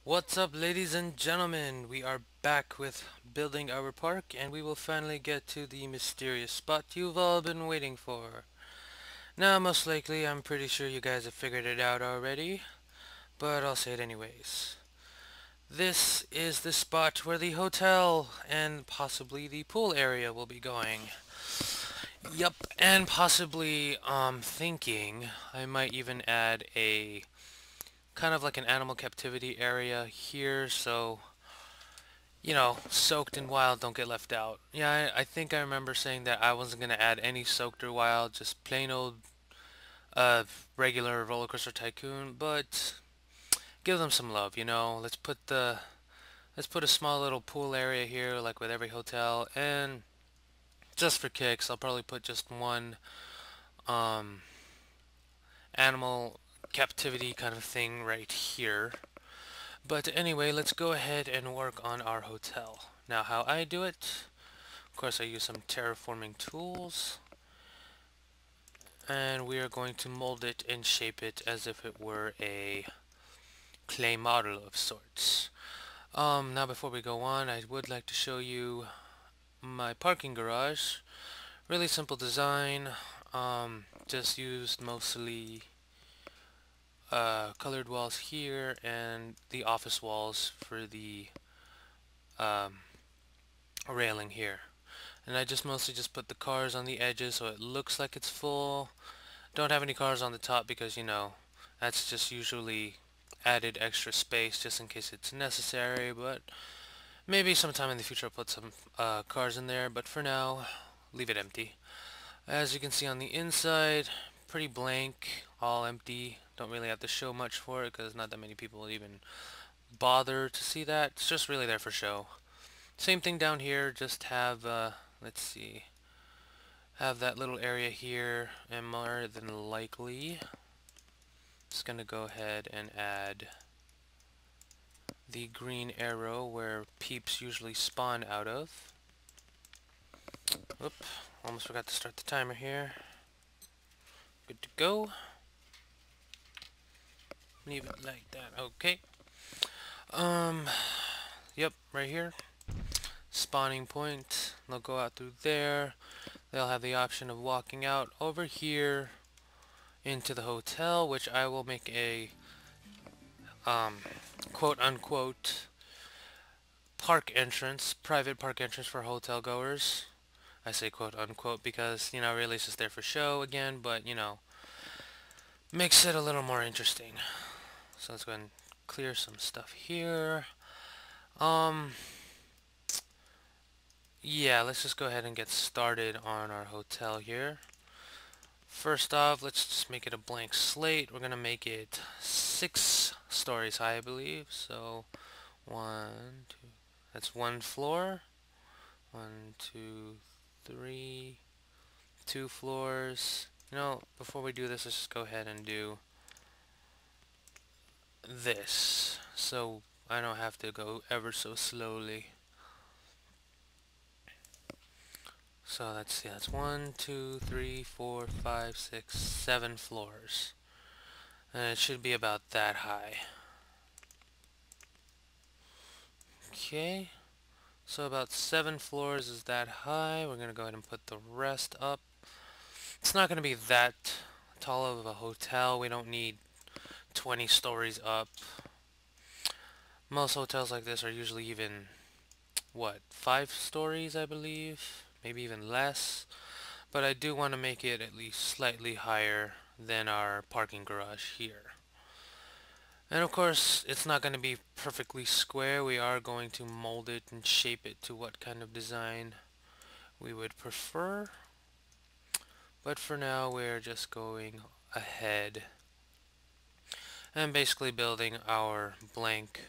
What's up, ladies and gentlemen? We are back with building our park, and we will finally get to the mysterious spot you've all been waiting for. Now, most likely, I'm pretty sure you guys have figured it out already, but I'll say it anyways. This is the spot where the hotel and possibly the pool area will be going. Yup, and possibly, thinking I might even add a kind of like an animal captivity area here, so soaked and wild don't get left out. Yeah, I think I remember saying that I wasn't going to add any soaked or wild, just plain old uh, regular roller coaster tycoon, but give them some love, let's put a small little pool area here like with every hotel, and just for kicks, I'll probably put just one um, animal captivity kind of thing right here. But anyway, let's go ahead and work on our hotel. Now, how I do it, of course, I use some terraforming tools, and we are going to mold it and shape it as if it were a clay model of sorts. Now before we go on, I would like to show you my parking garage. Really simple design. Just used mostly colored walls here and the office walls for the um, railing here. And I just mostly just put the cars on the edges so it looks like it's full. Don't have any cars on the top because, that's just usually added extra space just in case it's necessary, but maybe sometime in the future I'll put some cars in there, but for now, leave it empty. As you can see on the inside, pretty blank, all empty. Don't really have to show much for it because not that many people will even bother to see that. It's just really there for show. Same thing down here, just have, let's see, have that little area here, and more than likely, just gonna go ahead and add the green arrow where peeps usually spawn out of. Whoop, almost forgot to start the timer here. Good to go. Leave it like that, okay. Um, yep, right here. Spawning point, they'll go out through there. They'll have the option of walking out over here into the hotel, which I will make a quote unquote park entrance, private park entrance for hotel goers. I say quote unquote because, really it's just there for show again, but, makes it a little more interesting. So let's go ahead and clear some stuff here. Yeah, let's just go ahead and get started on our hotel here. First off, let's just make it a blank slate. We're gonna make it 6 stories high, I believe. So, 1, 2, that's 1 floor. 1, 2, 3, 2 floors. Before we do this, let's just go ahead and do this, so I don't have to go ever so slowly. So let's see, that's 1, 2, 3, 4, 5, 6, 7 floors. And it should be about that high. Okay, so about 7 floors is that high. We're going to go ahead and put the rest up. It's not going to be that tall of a hotel. We don't need 20 stories up. Most hotels like this are usually even, 5 stories, I believe? Maybe even less. But I do want to make it at least slightly higher than our parking garage here. And of course, it's not going to be perfectly square. We are going to mold it and shape it to what kind of design we would prefer. But for now, we're just going ahead and basically building our blank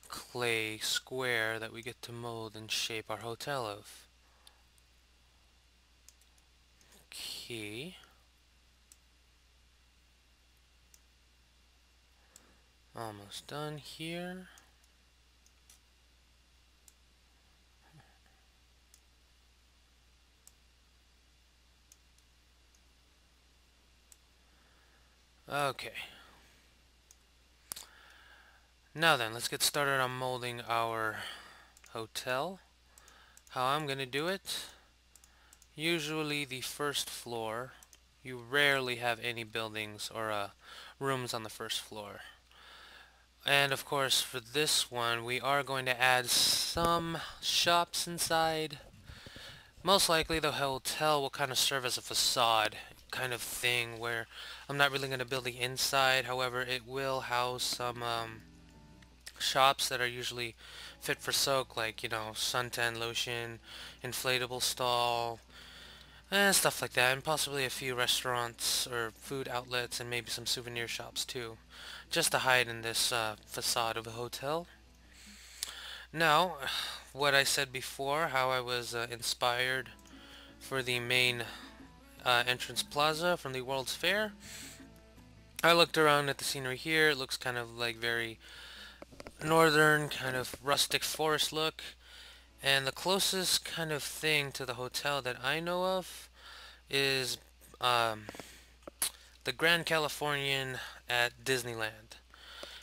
clay square that we get to mold and shape our hotel of. Okay. Almost done here. Okay. Now then, let's get started on molding our hotel. How I'm gonna do it, usually the first floor, you rarely have any buildings or rooms on the first floor. And of course for this one we are going to add some shops inside. Most likely the hotel will kind of serve as a facade kind of thing where I'm not really going to build the inside. However, it will house some shops that are usually fit for soak, like, you know, suntan lotion, inflatable stall, and stuff like that, and possibly a few restaurants or food outlets and maybe some souvenir shops too, just to hide in this facade of a hotel. Now, what I said before, how I was inspired for the main entrance plaza from the World's Fair. I looked around at the scenery here. It looks kind of like very northern, kind of rustic forest look. And the closest kind of thing to the hotel that I know of is um, the Grand Californian at Disneyland.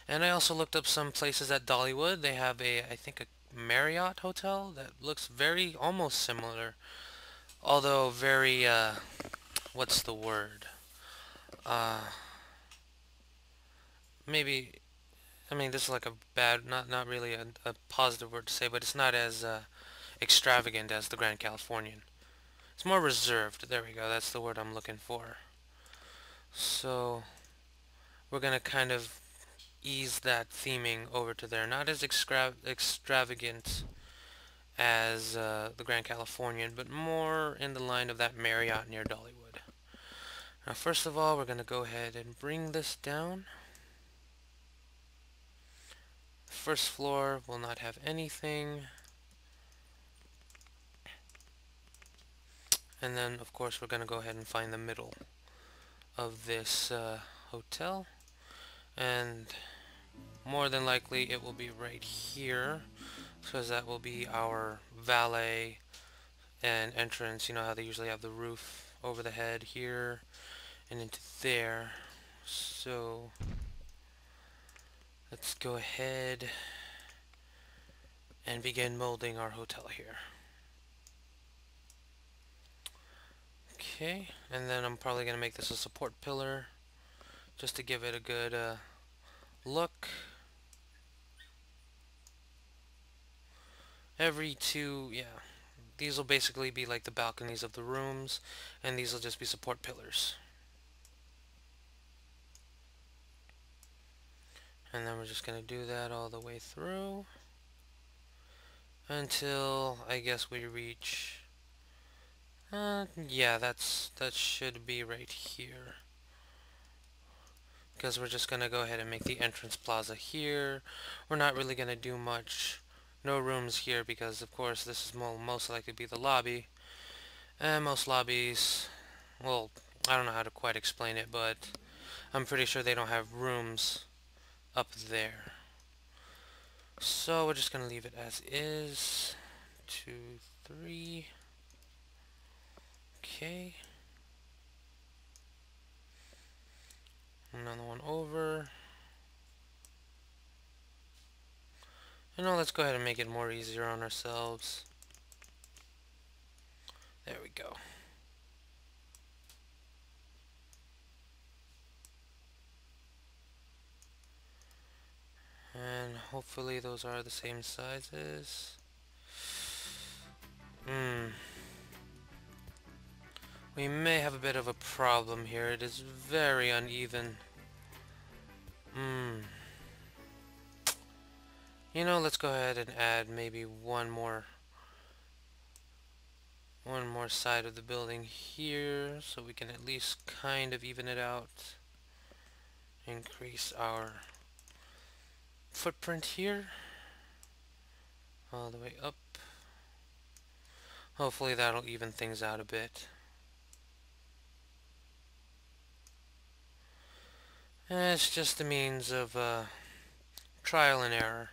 And I also looked up some places at Dollywood. They have I think a Marriott hotel that looks very, almost similar. Although very, what's the word? Uh, maybe, I mean, this is like a bad, not really a positive word to say, but it's not as extravagant as the Grand Californian. It's more reserved. There we go. That's the word I'm looking for. So we're gonna kind of ease that theming over to there. Not as extravagant as the Grand Californian, but more in the line of that Marriott near Dollywood. Now, first of all, we're gonna go ahead and bring this down. First floor will not have anything. And then, of course, we're going to go ahead and find the middle of this hotel. And more than likely, it will be right here, because that will be our valet and entrance. You know how they usually have the roof over the head here and into there. So let's go ahead and begin molding our hotel here. Okay, and then I'm probably going to make this a support pillar just to give it a good look. Every two, yeah, these will basically be like the balconies of the rooms, and these will just be support pillars. And then we're just going to do that all the way through until I guess we reach, yeah, that should be right here. Because we're just going to go ahead and make the entrance plaza here. We're not really going to do much. No rooms here because, of course, this is most likely to be the lobby. And most lobbies, well, I don't know how to quite explain it, but I'm pretty sure they don't have rooms up there. So we're just going to leave it as is. 2, 3. Okay. Another one over. And now let's go ahead and make it more easier on ourselves. There we go. And hopefully those are the same sizes. We may have a bit of a problem here. It is very uneven. You know, let's go ahead and add maybe one more side of the building here so we can at least kind of even it out. Increase our footprint here all the way up. Hopefully that'll even things out a bit. And it's just a means of trial and error.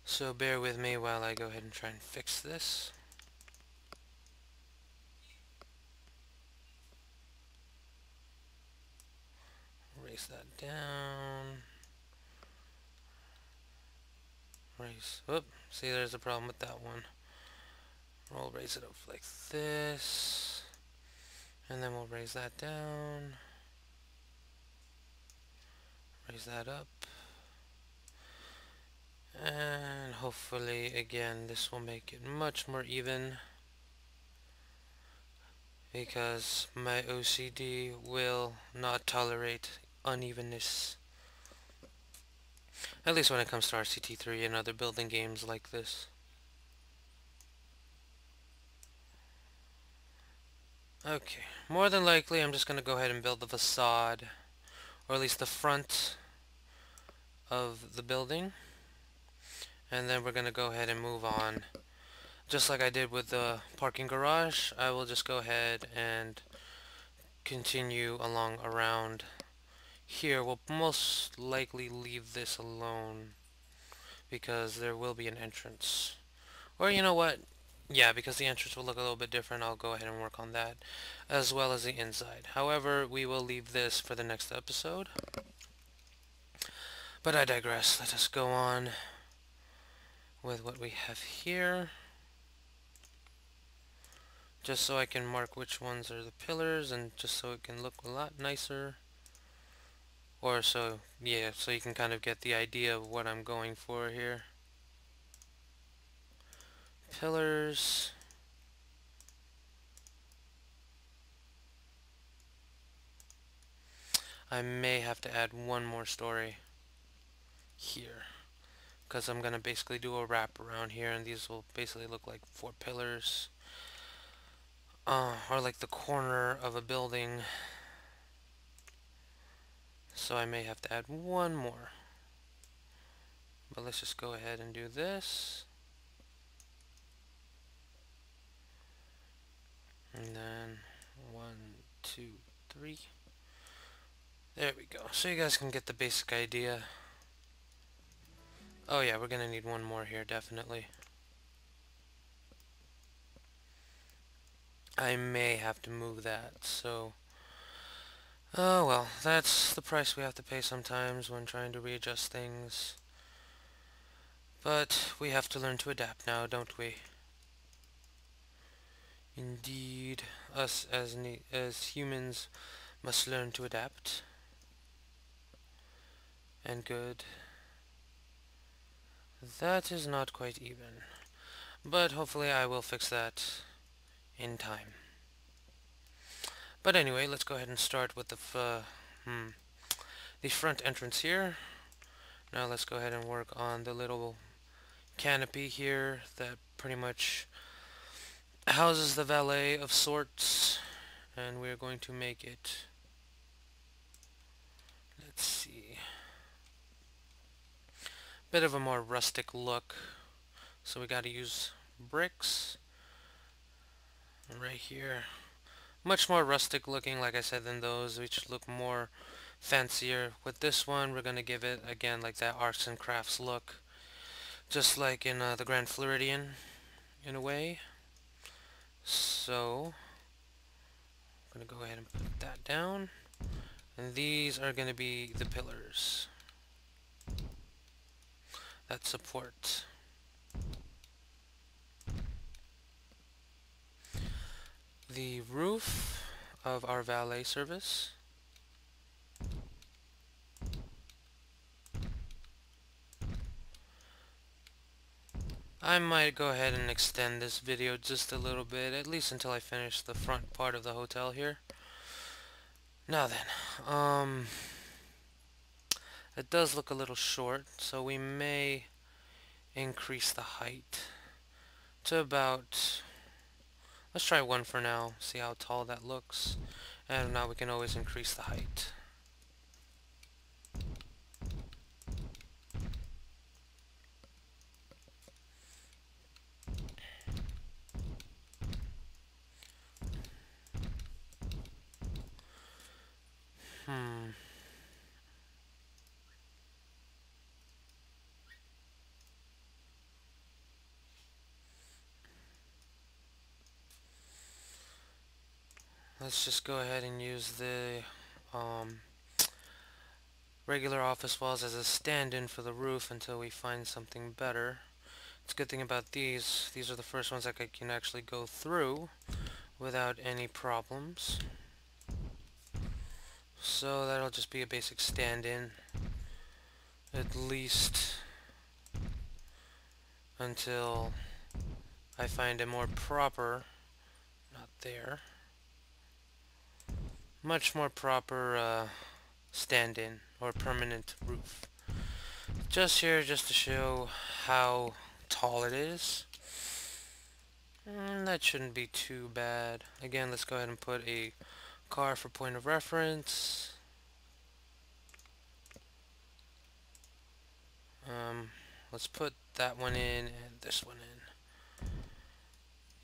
So bear with me while I go ahead and try and fix this. Erase that down. Raise. Whoop. See, there's a problem with that one. We'll raise it up like this. And then we'll raise that down. Raise that up. And hopefully, again, this will make it much more even. Because my OCD will not tolerate unevenness. At least when it comes to RCT3 and other building games like this. Okay, more than likely I'm just going to go ahead and build the facade, or at least the front of the building. And then we're going to go ahead and move on. Just like I did with the parking garage, I will just go ahead and continue along around here. We'll most likely leave this alone because there will be an entrance. Or you know what? Yeah, because the entrance will look a little bit different, I'll go ahead and work on that, as well as the inside. However, we will leave this for the next episode. But I digress. Let us go on with what we have here. Just so I can mark which ones are the pillars, and just so it can look a lot nicer. Or so, yeah, so you can kind of get the idea of what I'm going for here. Pillars. I may have to add one more story here, because I'm going to basically do a wrap around here, and these will basically look like 4 pillars. Or like the corner of a building. So I may have to add one more. But let's just go ahead and do this. And then 1, 2, 3. There we go. So you guys can get the basic idea. Oh yeah, we're gonna need one more here, definitely. I may have to move that, so... Oh well, that's the price we have to pay sometimes when trying to readjust things. But we have to learn to adapt now, don't we? Indeed, us as humans must learn to adapt. And good. That is not quite even. But hopefully I will fix that in time. But anyway, let's go ahead and start with the front entrance here. Now let's go ahead and work on the little canopy here that pretty much houses the valet of sorts. And we're going to make it, let's see, bit of a more rustic look. So we got to use bricks right here. Much more rustic looking, like I said, than those, which look more fancier. With this one, we're going to give it, again, like that arts and crafts look. Just like in the Grand Floridian, in a way. So, I'm going to go ahead and put that down. And these are going to be the pillars that support. The roof of our valet service. I might go ahead and extend this video just a little bit, at least until I finish the front part of the hotel here. Now then, it does look a little short, so we may increase the height to about, let's try 1 for now, see how tall that looks, and now we can always increase the height. Let's just go ahead and use the regular office walls as a stand-in for the roof until we find something better. It's a good thing about these are the first ones that I can actually go through without any problems. So that'll just be a basic stand-in, at least until I find a more proper, not there, much more proper stand-in or permanent roof. Just here, just to show how tall it is. That shouldn't be too bad. Again, let's go ahead and put a car for point of reference. Let's put that one in and this one in.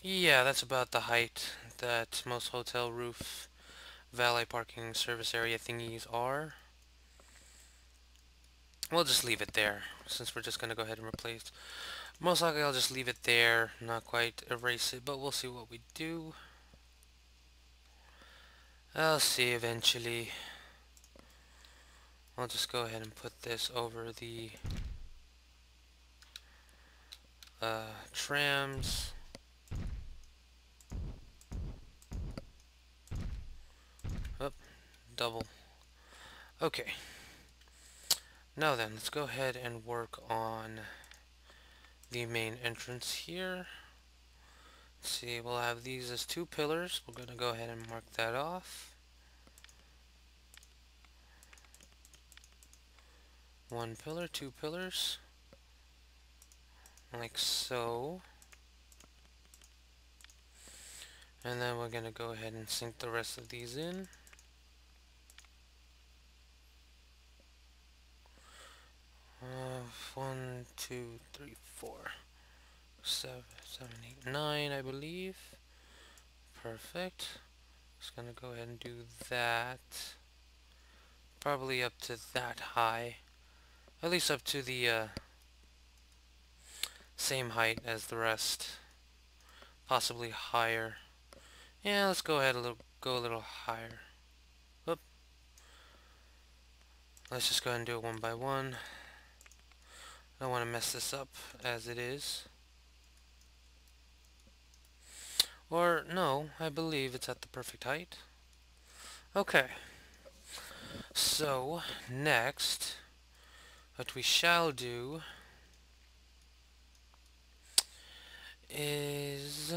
Yeah, that's about the height that most hotel roof valet parking service area thingies are. We'll just leave it there, since we're just going to go ahead and replace. Most likely I'll just leave it there, not quite erase it, but we'll see what we do. I'll see eventually. I'll just go ahead and put this over the trams. Oh, double. Okay. Now then, let's go ahead and work on the main entrance here. Let's see, we'll have these as 2 pillars. We're going to go ahead and mark that off. 1 pillar, 2 pillars. Like so. And then we're going to go ahead and sink the rest of these in. Uh, 1, 2, 3, 4, 7, 8, 9, I believe. Perfect. Just gonna go ahead and do that. Probably up to that high. At least up to the same height as the rest. Possibly higher. Yeah, let's go ahead go a little higher. Oop. Let's just go ahead and do it one by one. I don't want to mess this up as it is. Or, no, I believe it's at the perfect height. Okay. So, next, what we shall do is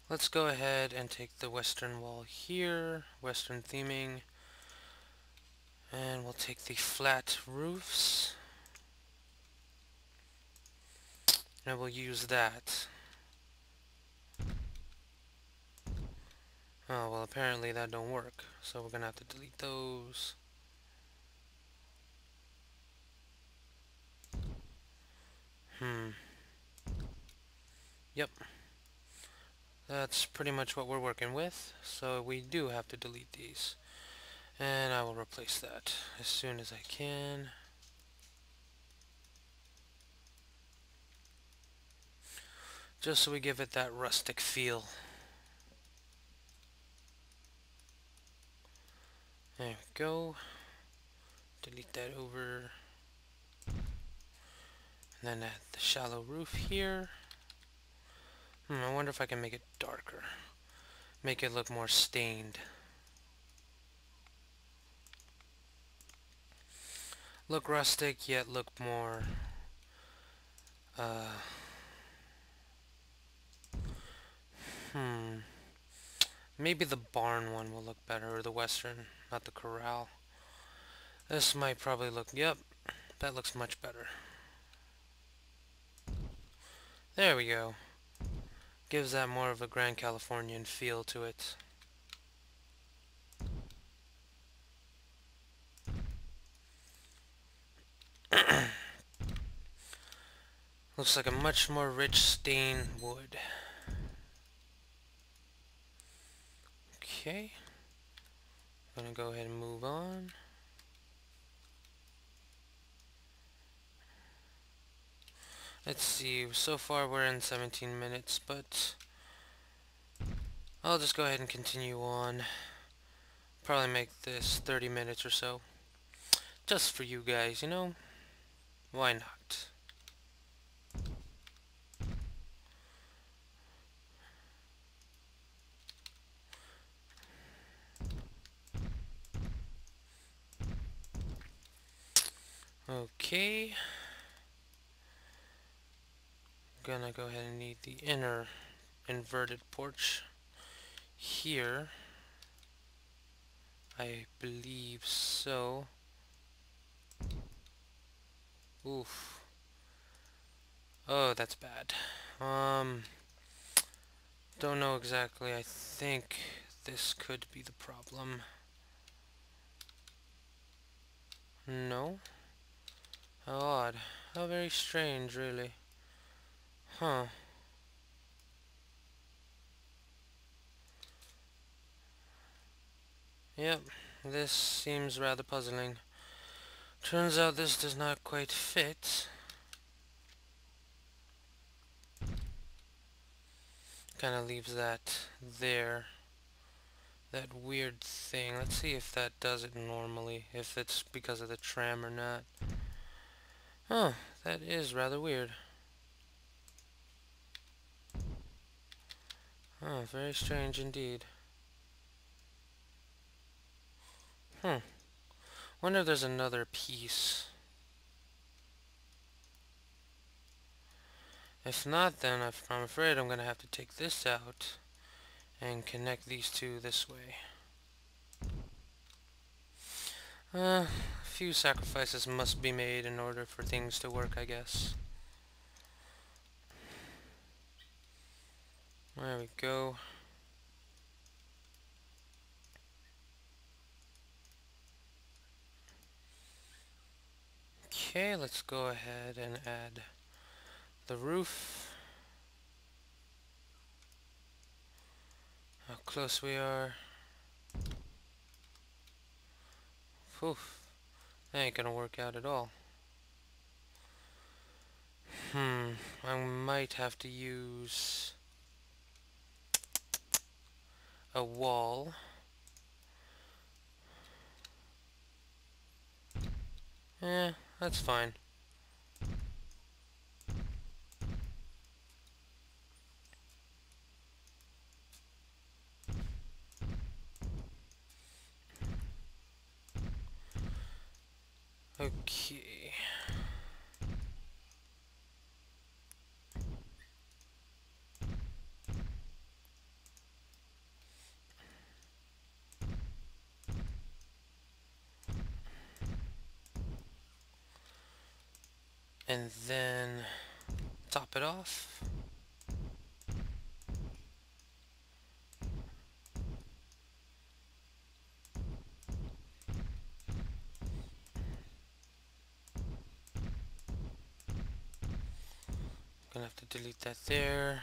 let's go ahead and take the western wall here, western theming, and we'll take the flat roofs, and we'll use that. Oh, well, apparently that don't work, so we're gonna have to delete those. Yep. That's pretty much what we're working with, so we do have to delete these. And I will replace that as soon as I can. Just so we give it that rustic feel. There we go. Delete that over. And then add the shallow roof here. I wonder if I can make it darker. Make it look more stained. Look rustic, yet look more maybe the barn one will look better, or the western, not the corral. This might probably look, yep, that looks much better. There we go. Gives that more of a Grand Californian feel to it. Looks like a much more rich stained wood. Okay. I'm gonna go ahead and move on. Let's see, so far we're in 17 minutes, but I'll just go ahead and continue on. Probably make this 30 minutes or so. Just for you guys, you know? Why not? Okay. Gonna go ahead and need the inner inverted porch here. I believe so. Oof. Oh, that's bad. Don't know exactly. I think this could be the problem. No? How odd. How very strange, really. Huh. Yep, this seems rather puzzling. Turns out this does not quite fit. Kind of leaves that there. That weird thing. Let's see if that does it normally. If it's because of the tram or not. Huh, that is rather weird. Oh, very strange indeed. Wonder if there's another piece. If not, then I'm afraid I'm gonna have to take this out and connect these two this way. A few sacrifices must be made in order for things to work, I guess. There we go. Okay, let's go ahead and add the roof. How close we are. Poof. That ain't gonna work out at all. I might have to use a wall. That's fine. Okay. And then top it off. Gonna have to delete that there.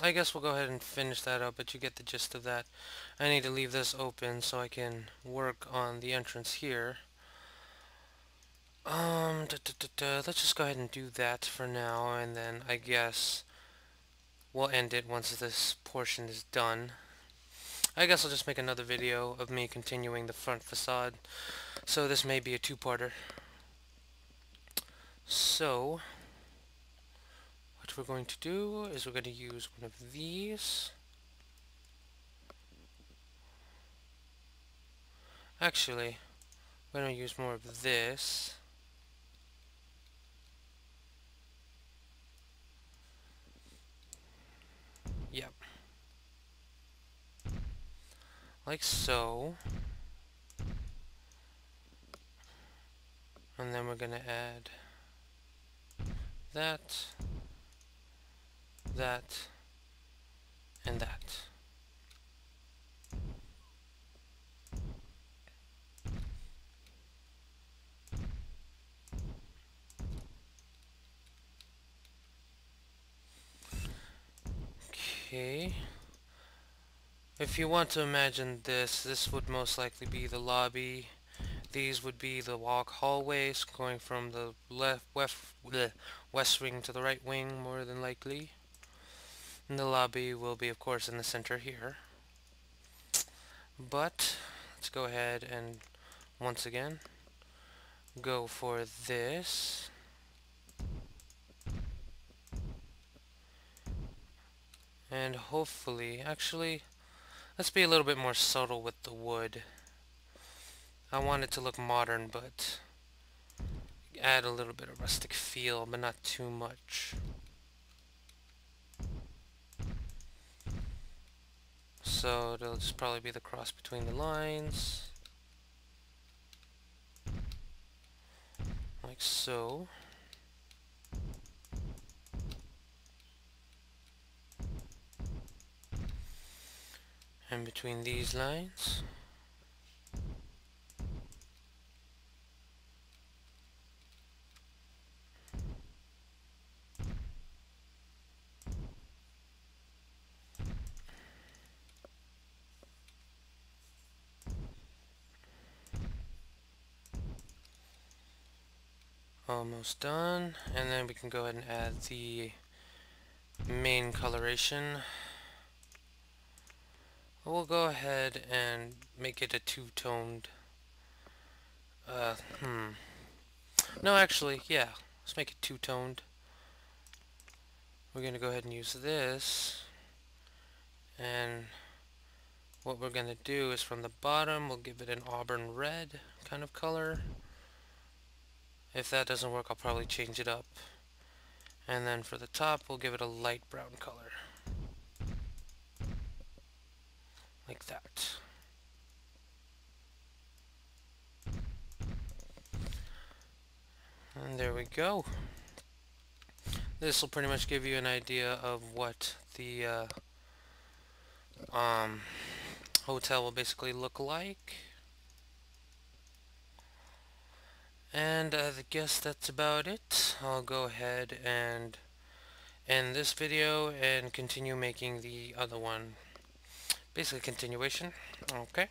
I guess we'll go ahead and finish that up, but you get the gist of that. I need to leave this open so I can work on the entrance here. Let's just go ahead and do that for now, and then I guess we'll end it once this portion is done. I guess I'll just make another video of me continuing the front facade, so this may be a two-parter. So, what we're going to do is we're going to use one of these. Actually, we're going to use more of this. Yep. Like so. And then we're going to add that, that, and that. Okay. If you want to imagine this, this would most likely be the lobby. These would be the walk hallways going from the west wing to the right wing, more than likely. And the lobby will be, of course, in the center here. But let's go ahead and once again go for this. And hopefully, actually, let's be a little bit more subtle with the wood. I want it to look modern, but add a little bit of rustic feel, but not too much. So it'll just probably be the cross between the lines. Like so. And between these lines. Almost done. And then we can go ahead and add the main coloration. We'll go ahead and make it a two-toned. No, actually, yeah. Let's make it two-toned. We're going to go ahead and use this. And what we're going to do is from the bottom, we'll give it an auburn red kind of color. If that doesn't work, I'll probably change it up. And then for the top, we'll give it a light brown color. Like that. And there we go. This will pretty much give you an idea of what the hotel will basically look like. And I guess that's about it. I'll go ahead and end this video and continue making the other one. Basically continuation. Okay.